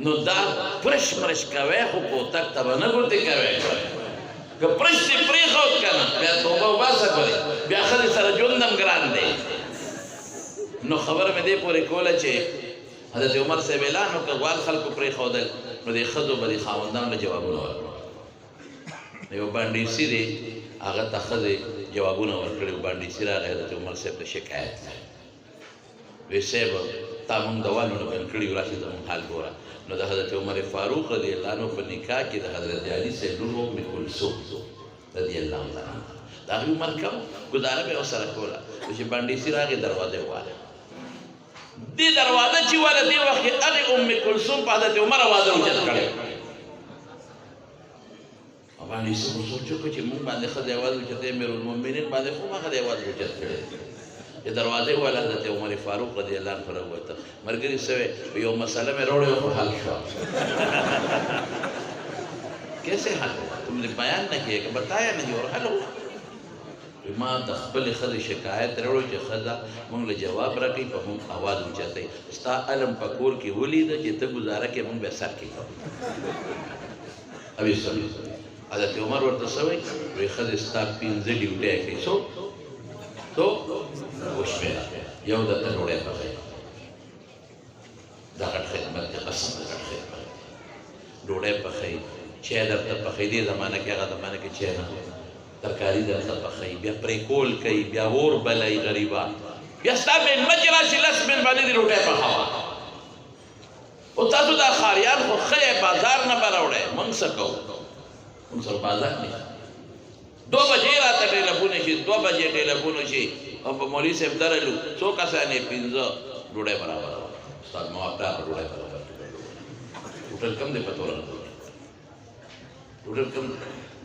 نو دا پرش مرش کوي خو کوتک ته به نه ګوتې کوي که پرش دې پرېښود که نه بیا توبه وباسه پرې بیا ښځې سره ژوند هم ګران دی نو خبره مې دې پورې کوله چې حضرت عمر صاحب اعلان وکړ غوال خلکو پرېښودل نو دې ښځو به دې خاوندانو له جوابونه ورکړل یو بانډیسي دی هغه ته ښځې جوابونه ورکړي بانډیسي راغی حضرت عمر صاحب ته شکایت وی صاحب تا مونږ دوالونه بند کړي یو راشي زموږ حال ګوره نو د حضرت عمر فاروق رضی الله عنه په نکاح کې د حضرت علي صاحب لور ام کلثوم رضی الله عنه د هغې عمر کم ګزاره به یې ورسره کوله چې بانډیسي راغی دروازه یې وواله دې دروازه چې واله دې وخت کې هغې ام کلثوم په حضرت عمر اوازه اوچت کړی بانډیسي خو سوچ وکړو چې مونږ باندې ښځې اواز اوچت امیرالمؤمنین باندې خو ما ښځې اواز اوچت کړی چې دروازې والا حضرت عمر فاروق رضی الله عنه راووته ملګري سوی یو مسله مې راوړې وه خو حل شوه کیسے حل ہوا تم نے بیان نہ کیا کہ بتایا نہیں اور حل ہوا ما د خپلې ښځې شکایت راوړو چې ښځه مونږ له جواب راکوي په مونږ اواز اوچتوي ستا علم په کور کې ولیده چې ته ګزاره کې مونږ بیا سر کې کوو ابي سوي حضرت عمر ورته څه وایي وایي ښځې ستا 5 ډیوټۍ کوي څو وشمېره یو درته ډوډۍ پخوي دا غټ خدمت دی قسم د غټ خدمت ډوډۍ پخوي چای درته پخوي دې زمانه کې هغه زمانه کې چای نه ترکاري درته پخوي بیا پرې کول کوي بیا اور بلوي غریبان بیا ستا مېلمه چې راشي لس مېلمانه دې ډوډۍ پخوه او تاسو دا ښاریان خو ښه بازار نه به راوړی مونږ څه کوو مونږ سره بازار نه 2 بجې راته ټېلیفون شي 2 بجې ټېلیفون شي او په مولوي صاحب درلو څو کسانې 15 ډوډۍ برابر استاد ما پلار ډوډۍ برابر ټوټل کم دی پته ورنه ټوټل کم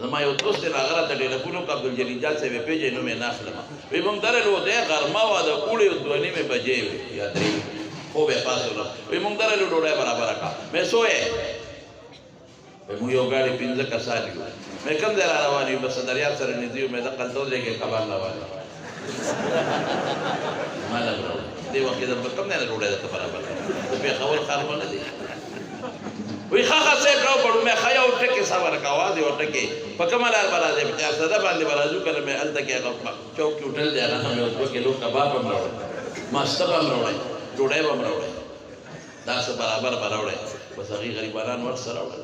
زما یو دوست دی هغه راته ټېلیفون وکړ عبدالجلیل جان صاحب یې پېژنې نوم یې نه اخلم وایي مونږ درلو دی غرمه وه د اوړې 2:30 بجې وې یا 3 خوب یې پاڅولم وایي مونږ درلو ډوډۍ برابره کړه مې سوې وایي مونږ یو ګاډي 15 کسان یو مې کوم ځای را روان یو بس دریاب سره نږدې یو مې دقل ته ځای کې کباب روان ما له دې وخت کې د کوم نه ډوډۍ درته برابر کړه د پېښور ښار خو نه دی وایي ښه ښه صاحب راوبړو مې ښه یو ټکې صبر کوه اواز یې ورټکې په کومه لار به راځې په 400 باندې به راځو کله مې هلته کې هغه چوک کې هوټل دی هغه هم یو 2 کیلو کباب هم راوړی ماسته به هم راوړی ډوډۍ به هم راوړی داسې برابر به راوړی بس هغې غریبانان ورسره راوړل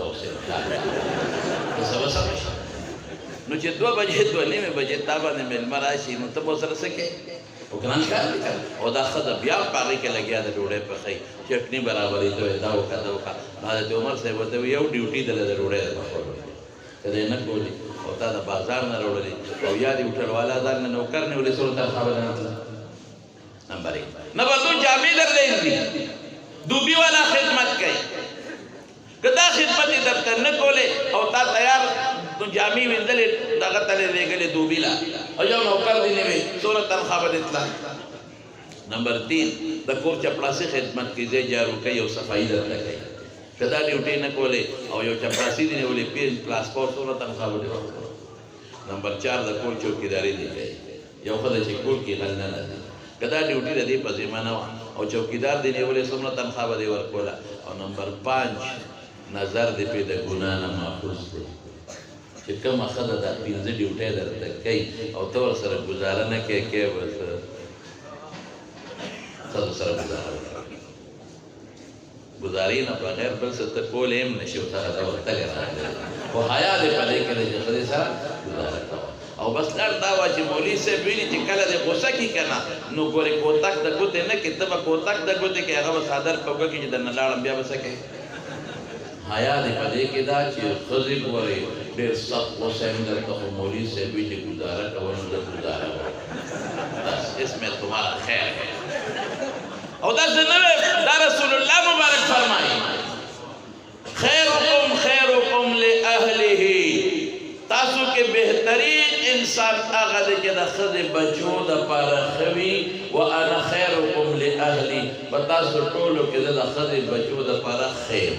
راوسم څه به سمه شي نو چې 2 بجې 2:30 بجې تا باندې مېلمه راشي نو ته به ورسره څه کوې او ګران کار دی او دا ښځه بیا په هغې کې لګیا ده ډوډۍ پخوي چټني برابرې ته وایي دا وکړه دا وکړه حضرت عمر صاحب ورته وایي یو ډیوټي دله د ډوډۍ د پخولو که دی نه کولي او تا د بازار نه راوړلې او یا دې هوټل والا ځان نه نوکر نیولې سره تا خبره نه تله نمبر 1 نمبر 2 جامې درله دي دوبي والا خدمت کوي که دا خدمت یې درته نه کولې او تا تیار نو جامې وینځلې دغه ته یې لېږلې دوبي لا او یو نوکر دې نه وي څومره تنخواه به دې تله نمبر 3 د کور چپړاسي خدمت کوي ځای جارو کوي او صفایي درته کوي که دا ډیوټۍ نه کولې او یو چپړاسي دې نیولې پین پلاسپورټ څومره تنخواه به دې ورکړو نمبر 4 د کور چوکیداري دې کوي یو ښځه چې کور کې غل نه لري که دا ډیوټي د دې په ذمه نه وه او چوکیدار دې نیولې څومره تنخواه به دې ورکوله او نمبر 5 نظر دې پرې د ګناه نه محفوظ دی چې کومه ښځه دا 15 ډیوټۍ درته کوي او ته ورسره ګزاره نه کوې کې بس ښځو سره ګزاره وکړه ګزارې نه بغیر بل څه ته کولی هم نه شي او ته دا ورتلې راغلې خو حیا دې په دې کې دی چې ښځې سره ګزاره کوه او بس لړ دا وه چې مولوي صاحب ویني چې کله دې غوسه کي که نه نو ګورې کوتک د ګوتې نه کې ته به کوتک د ګوتې کې هغه به څادر په اوږه کې چې درنه لاړم بیا به څه کوې حیا دې په دې کې دا چې ښځې ګورې ډېر سخت غوسه هم درته خو مولوي صاحب وي چې ګزاره کوه نو زه ګزاره کوم بس اسمه تمہارا خیر ہے او دا څه نه دا رسول الله مبارک فرمایي خیرکم خیرکم لأهله تاسو کې بهترین انسان هغه دی چې د ښځې بچو دپاره ښه وي وانا خیرکم لأهلي په تاسو ټولو کې زه د ښځې بچو دپاره ښه یم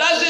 10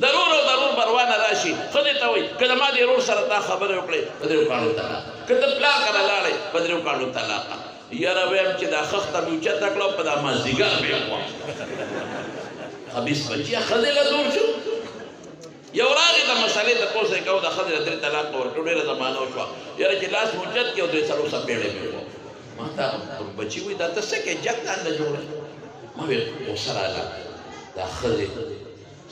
ضرور بروان راشي خدي توي کله ما دې ورور سره تا خبره وکړې بدرو کانو طلاق کله پلا کړه لاړې بدرو کانو طلاق یاره ویم چې دا خخته مې چا تکړه په دا ما زیګر به و خبيث بچي خدي له دور شو یو راغی د مسالې ته پوسه کو دا خدي تر طلاق ورکړې ډېر زمانہ شو یاره چې لاس مجد کې او دې سره سپېړې به و ما تا بچي وې دا څه کې جګ نه جوړ ما وې وسره لا دا خدي